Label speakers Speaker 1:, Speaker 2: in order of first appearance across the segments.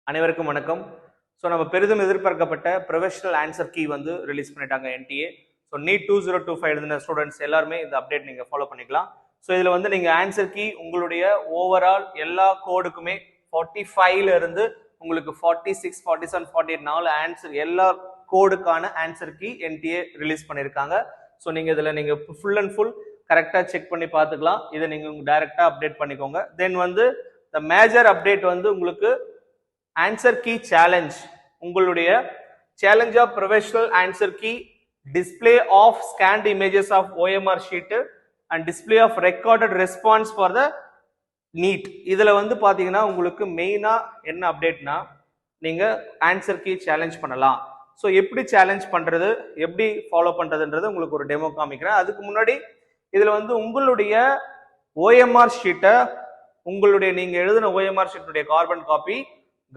Speaker 1: அனைவருக்கும் வணக்கம். ஸோ நம்ம பெரிதும் எதிர்பார்க்கப்பட்ட ப்ரொஃபஷனல் ஆன்சர் கீ வந்து ரிலீஸ் பண்ணிட்டாங்க NTA. ஸோ நீட் 2025 எழுதின ஸ்டூடெண்ட்ஸ் எல்லாருமே இந்த அப்டேட் நீங்கள் ஃபாலோ பண்ணிக்கலாம். ஸோ இதில் வந்து நீங்கள் ஆன்சர் கீ உங்களுடைய ஓவரால் எல்லா கோடுக்குமே 45ல இருந்து உங்களுக்கு 46, 47, 48 4 ஆன்சர் எல்லா கோடுக்கான ஆன்சர் கீ NTA ரிலீஸ் பண்ணியிருக்காங்க. ஸோ நீங்கள் இதில் நீங்கள் ஃபுல் அண்ட் ஃபுல் கரெக்டாக செக் பண்ணி பார்த்துக்கலாம். இதை நீங்கள் டைரெக்டாக அப்டேட் பண்ணிக்கோங்க. தென் வந்து த மேஜர் அப்டேட் வந்து உங்களுக்கு ஆன்சர் கீ சேலஞ்ச், உங்களுடைய challenge of professional answer key, display of scanned images of OMR sheet and display of recorded response for the NEET. இதுல வந்து பாத்தீங்கன்னா உங்களுக்கு மெயினா என்ன அப்டேட்னா, நீங்க ஆன்சர் கீ சேலஞ்ச் பண்ணலாம். ஸோ எப்படி சேலஞ்ச் பண்றது, எப்படி ஃபாலோ பண்றதுன்றது உங்களுக்கு ஒரு டெமோ காமிக்கிறேன். அதுக்கு முன்னாடி இதுல வந்து உங்களுடைய OMR ஷீட்டை, உங்களுடைய நீங்க எழுதின OMR ஷீட்டுடைய கார்பன் காப்பி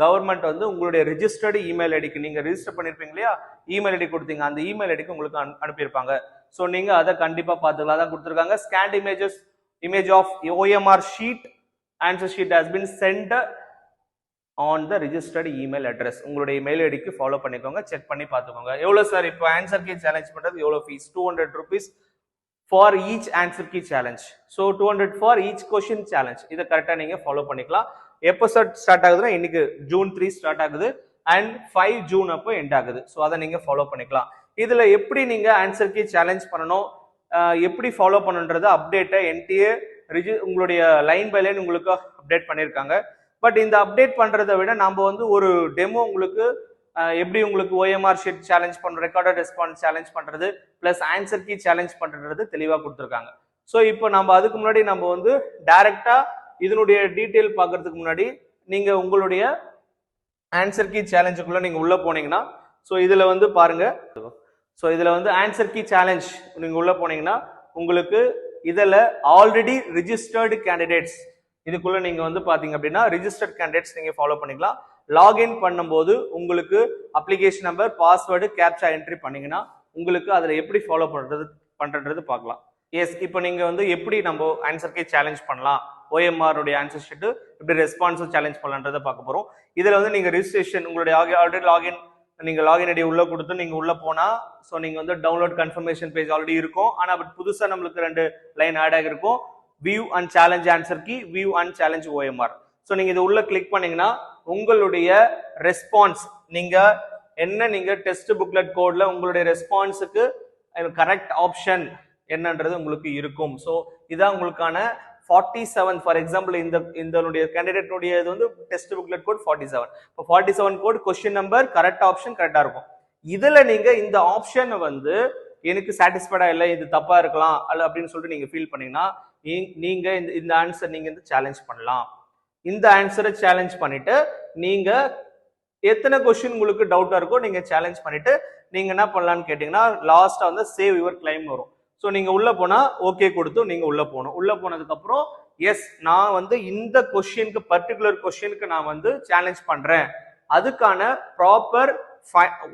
Speaker 1: கவர்மெண்ட் வந்து உங்களுடைய ரிஜிஸ்டர்டு இமெயில் ஐடிக்கு, நீங்க ரிஜிஸ்டர் பண்ணிருப்பீங்க இல்லையா, இமெயில் ஐடி கொடுத்தீங்க, அந்த இமெயில் ஐடிக்கு உங்களுக்கு அனுப்பியிருப்பாங்க. ஸோ நீங்க அதை கண்டிப்பா பார்த்துக்கலாம். தான் கொடுத்துருக்காங்க. Scanned image of OMR sheet answer sheet has been sent on the registered email address. உங்களுடைய இமெயில் ஐடிக்கு ஃபாலோ பண்ணிக்கோங்க, செக் பண்ணி பார்த்துக்கோங்க. எவ்வளவு சார் இப்போ ஆன்சர் கீ சேலஞ்ச் பண்றது எவ்வளவு fees? 200 rupees for each answer key challenge. So 200 for each question challenge. இதை கரெக்டா நீங்க ஃபாலோ பண்ணிக்கலாம். எப்போ ஸ்டார்ட் ஆகுதுன்னா இன்னைக்கு June 3 ஸ்டார்ட் ஆகுது அண்ட் 5 June அப்போ எண்ட் ஆகுது. ஸோ அதை நீங்க ஃபாலோ பண்ணிக்கலாம். இதுல எப்படி நீங்க ஆன்சர் கீ சேலஞ்ச் பண்ணணும், எப்படி ஃபாலோ பண்ணுன்றது அப்டேட்டை NTA உங்களுடைய லைன் பை லைன் உங்களுக்கு அப்டேட் பண்ணியிருக்காங்க. பட் இந்த அப்டேட் பண்றதை விட நம்ம வந்து ஒரு டெமோ உங்களுக்கு எப்படி உங்களுக்கு OMR ஷீட் சேலஞ்ச் பண்ற, ரெக்கார்டட் ரெஸ்பான்ஸ் சேலஞ்ச் பண்றது பிளஸ் ஆன்சர் கீ சேலஞ்ச் பண்றது தெளிவா கொடுத்துருக்காங்க. ஸோ இப்போ நம்ம அதுக்கு முன்னாடி நம்ம வந்து டைரக்டா இதனுடைய டீட்டெயில் பார்க்கறதுக்கு முன்னாடி நீங்க உங்களுடைய ஆன்சர் கீ சேலஞ்சுக்குள்ள நீங்க உள்ள போனீங்கன்னா, ஸோ இதுல வந்து பாருங்க, ஸோ இதுல வந்து ஆன்சர் கீ சேலஞ்ச் நீங்க உள்ள போனீங்கன்னா உங்களுக்கு இதுல ஆல்ரெடி ரிஜிஸ்டர்டு கேண்டிடேட்ஸ், இதுக்குள்ள நீங்க வந்து பாத்தீங்க அப்படின்னா ரிஜிஸ்டர்ட் கேண்டிடேட்ஸ் நீங்க ஃபாலோ பண்ணிக்கலாம். லாகின் பண்ணும்போது உங்களுக்கு application number, password, captcha entry பண்ணீங்கன்னா உங்களுக்கு அதுல எப்படி ஃபாலோ பண்றது பார்க்கலாம். எஸ், இப்போ நீங்க வந்து எப்படி நம்ம ஆன்சர் கீ சேலஞ்ச் பண்ணலாம், OMR உடைய ஆன்சர் ஷீட் எப்படி ரெஸ்பான்ஸ் சேலஞ்ச் பண்ணலான்றதை பார்க்க போறோம். இதுல வந்து நீங்க ரிஜிஸ்ட்ரேஷன், உங்களுடைய ஆல்ரெடி லாகின், நீங்க லாகின் ஐடி உள்ள கொடுத்து நீங்க உள்ள போனா, ஸோ நீங்க வந்து டவுன்லோட் கன்ஃபர்மேஷன் பேஜ் ஆல்ரெடி இருக்கும். ஆனா பட் புதுசா நம்மளுக்கு 2 லைன் ஆட் ஆகிருக்கும், view and challenge answer key, view and challenge OMR. So நீங்க இது உள்ள கிளிக் பண்ணீங்கன்னா உங்களுடைய ரெஸ்பான்ஸ், நீங்க என்ன நீங்க டெஸ்ட் புக்லெட் கோட்ல உங்களுடைய ரெஸ்பான்ஸுக்கு கரெக்ட் ஆப்ஷன் என்னன்றது உங்களுக்கு இருக்கும். ஸோ இதான் உங்களுக்கான 47. ஃபார் எக்ஸாம்பிள் இந்த கேண்டிடேட்னுடைய இது வந்து டெஸ்ட் புக்லெட் கோட் 47. இப்போ 47 code, question number, correct option கரெக்டா இருக்கும். இதுல நீங்க இந்த ஆப்ஷனை வந்து எனக்கு சாட்டிஸ்ஃபைடா இல்லை, இது தப்பா இருக்கலாம் அல்ல அப்படின்னு சொல்லிட்டு நீங்க ஃபீல் பண்ணீங்கன்னா நீங்க இந்த ஆன்சர் நீங்க இந்த சேலஞ்ச் பண்ணலாம். இந்த ஆன்சரை சேலஞ்ச் பண்ணிட்டு நீங்க எத்தனை கொஸ்டின் உங்களுக்கு டவுட்டா இருக்கோ நீங்க சேலஞ்ச் பண்ணிட்டு நீங்க என்ன பண்ணலாம்னு கேட்டீங்கன்னா லாஸ்டா வந்து சேவ் யுவர் கிளைம் வரும். ஸோ நீங்க உள்ள போனா ஓகே கொடுத்து நீங்க உள்ள போகணும். உள்ள போனதுக்கு அப்புறம் எஸ், நான் வந்து இந்த கொஸ்டினுக்கு, பர்டிகுலர் கொஸ்டினுக்கு நான் வந்து சேலஞ்ச் பண்றேன், அதுக்கான ப்ராப்பர்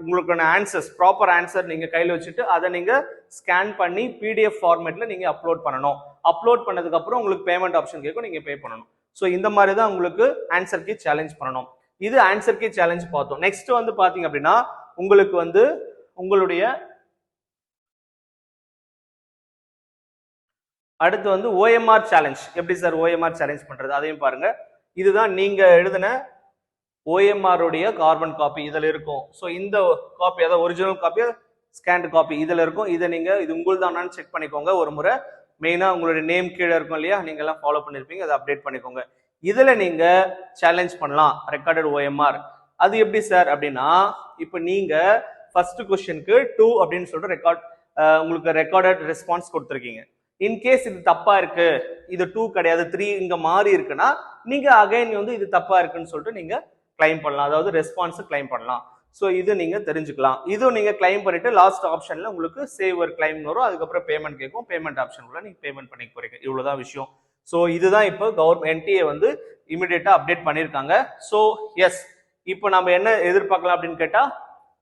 Speaker 1: உங்களுக்கான ஆன்சர்ஸ், ப்ராப்பர் ஆன்சர் நீங்க கையில் வச்சுட்டு அதை நீங்க ஸ்கேன் பண்ணி PDF ஃபார்மேட்ல நீங்க அப்லோட் பண்ணணும். அப்லோட் பண்ணதுக்கு அப்புறம் உங்களுக்கு பேமெண்ட் ஆப்ஷன் கேட்கும், நீங்க பே பண்ணணும். ஸோ இந்த மாதிரி தான் உங்களுக்கு ஆன்சர் கீ சேலஞ்ச் பண்ணணும். இது ஆன்சர் கீ சேலஞ்ச் பார்த்தோம். நெக்ஸ்ட் வந்து பாத்தீங்க அப்படின்னா உங்களுக்கு வந்து உங்களுடைய அடுத்து வந்து OMR சேலஞ்ச். எப்படி சார் OMR சேலஞ்ச் பண்றது அதையும் பாருங்க. இதுதான் நீங்க எழுதின OMR உடைய கார்பன் காப்பி இதுல இருக்கும். ஸோ இந்த காப்பி, அதாவது ஒரிஜினல் காப்பி, ஸ்கேண்ட் காப்பி இதுல இருக்கும். இதை நீங்க இது உங்களுதானான்னு செக் பண்ணிக்கோங்க ஒரு முறை. மெயினா உங்களுடைய நேம் கீழே இருக்கும் இல்லையா, நீங்க எல்லாம் ஃபாலோ பண்ணிருப்பீங்க, அதை அப்டேட் பண்ணிக்கோங்க. இதுல நீங்க சேலஞ்ச் பண்ணலாம் ரெக்கார்டட் OMR. அது எப்படி சார் அப்படின்னா, இப்போ நீங்க ஃபர்ஸ்ட் கொஸ்டினுக்கு 2 அப்படின்னு சொல்லிட்டு உங்களுக்கு ரெக்கார்டட் ரெஸ்பான்ஸ் கொடுத்துருக்கீங்க. இன்கேஸ் இது தப்பா இருக்கு, இது 2 கிடையாது 3 இங்க மாறி இருக்குன்னா நீங்க அகைன் வந்து இது தப்பா இருக்குன்னு சொல்லிட்டு நீங்க கிளைம் பண்ணலாம், அதாவது ரெஸ்பான்ஸ் கிளைம் பண்ணலாம். ஸோ இது நீங்க தெரிஞ்சுக்கலாம். இது நீங்க கிளைம் பண்ணிட்டு லாஸ்ட் ஆப்ஷன்ல உங்களுக்கு சேவ் ஒரு கிளைம் வரும், அதுக்கப்புறம் பேமெண்ட் கேட்கும், பேமெண்ட் ஆப்ஷனுக்குள்ள நீங்க பேமெண்ட் பண்ணி போறீங்க. இவ்வளவுதான் விஷயம். ஸோ இதுதான் இப்போ கவர்மெண்ட் NTA வந்து இமிடியேட்டா அப்டேட் பண்ணியிருக்காங்க. ஸோ எஸ், இப்போ நம்ம என்ன எதிர்பார்க்கலாம் அப்படின்னு கேட்டா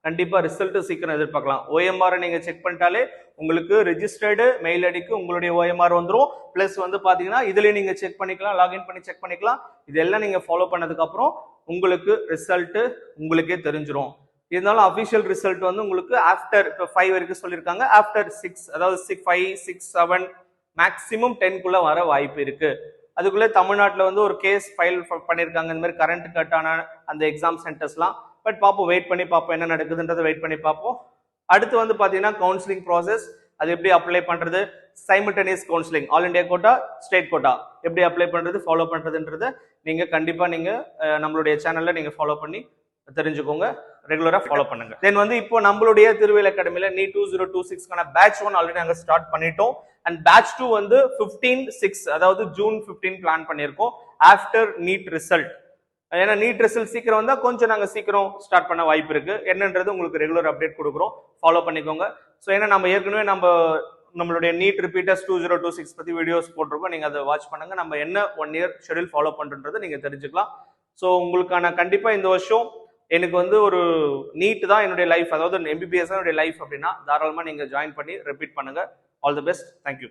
Speaker 1: கண்டிப்பா ரிசல்ட் சீக்கிரம் எதிர்பார்க்கலாம். OMR நீங்க செக் பண்ணிட்டாலே உங்களுக்கு ரெஜிஸ்டர்டு மெயில் ஐடிக்கு உங்களுடைய OMR வந்துடும். பிளஸ் வந்து பாத்தீங்கன்னா இதுலயும் நீங்க செக் பண்ணிக்கலாம், லாகின் பண்ணி செக் பண்ணிக்கலாம். இதெல்லாம் நீங்க ஃபாலோ பண்ணதுக்கு அப்புறம் உங்களுக்கு ரிசல்ட் உங்களுக்கே தெரிஞ்சிரும். இருந்தாலும் அபிஷியல் ரிசல்ட் வந்து உங்களுக்கு ஆஃப்டர் இப்போ 5 வரைக்கும் சொல்லியிருக்காங்க, ஆஃப்டர் 6 அதாவது 5 6 7 மேக்ஸிமம் 10 வர வாய்ப்பு இருக்கு. அதுக்குள்ளே தமிழ்நாட்டில் வந்து ஒரு கேஸ் ஃபைல் பண்ணியிருக்காங்க இந்த மாதிரி கரண்ட் கட்டான அந்த எக்ஸாம் சென்டர்ஸ்லாம். பட் பார்ப்போம், வெயிட் பண்ணி பார்ப்போம் என்ன நடக்குதுன்றதை வெயிட் பண்ணி பார்ப்போம். அடுத்து வந்து பார்த்தீங்கன்னா கவுன்சிலிங் ப்ராசஸ், அது எப்படி அப்ளை பண்ணுறது, simultaneous counselling all India quota state quota எப்படி அப்ளை பண்ணுறது ஃபாலோ பண்ணுறதுன்றதை நீங்கள் கண்டிப்பாக நீங்கள் நம்மளுடைய சேனலில் நீங்கள் ஃபாலோ பண்ணி தெரிஞ்சுக்கோங்க, ரெகுலராக ஃபாலோ பண்ணுங்க. தென் வந்து இப்போ நம்மளுடைய திருவேல் அகாடமியில் நீட் 2026க்கான பேட்ச் 1 ஆல்ரெடி நாங்கள் ஸ்டார்ட் பண்ணிட்டோம். அண்ட் பேட்ச் 2 வந்து 15/6 அதாவது ஜூன் 15 பிளான் பண்ணியிருக்கோம் ஆஃப்டர் நீட் ரிசல்ட். ஏன்னா நீட் ரிசல்ட் சீக்கிரம் வந்தால் கொஞ்சம் நாங்கள் சீக்கிரம் ஸ்டார்ட் பண்ண வாய்ப்பு இருக்கு. என்னன்றது உங்களுக்கு ரெகுலர் அப்டேட் கொடுக்குறோம், ஃபாலோ பண்ணிக்கோங்க. ஸோ ஏன்னா நம்ம ஏற்கனவே நம்மளுடைய நீட் ரிப்பீட்டர்ஸ் 2026 பற்றி வீடியோஸ் போட்டிருக்கோம், நீங்கள் அதை வாட்ச் பண்ணுங்க. நம்ம என்ன 1 இயர் ஷெடியூல் ஃபாலோ பண்ணுறதை நீங்கள் தெரிஞ்சுக்கலாம். ஸோ உங்களுக்கான கண்டிப்பாக இந்த வருஷம் எனக்கு வந்து ஒரு நீட் தான் என்னுடைய லைஃப், அதாவது MBBS தான் என்னுடைய லைஃப் அப்படின்னா தாராளமாக நீங்கள் ஜாயின் பண்ணி ரிப்பீட் பண்ணுங்க. All the best, thank you.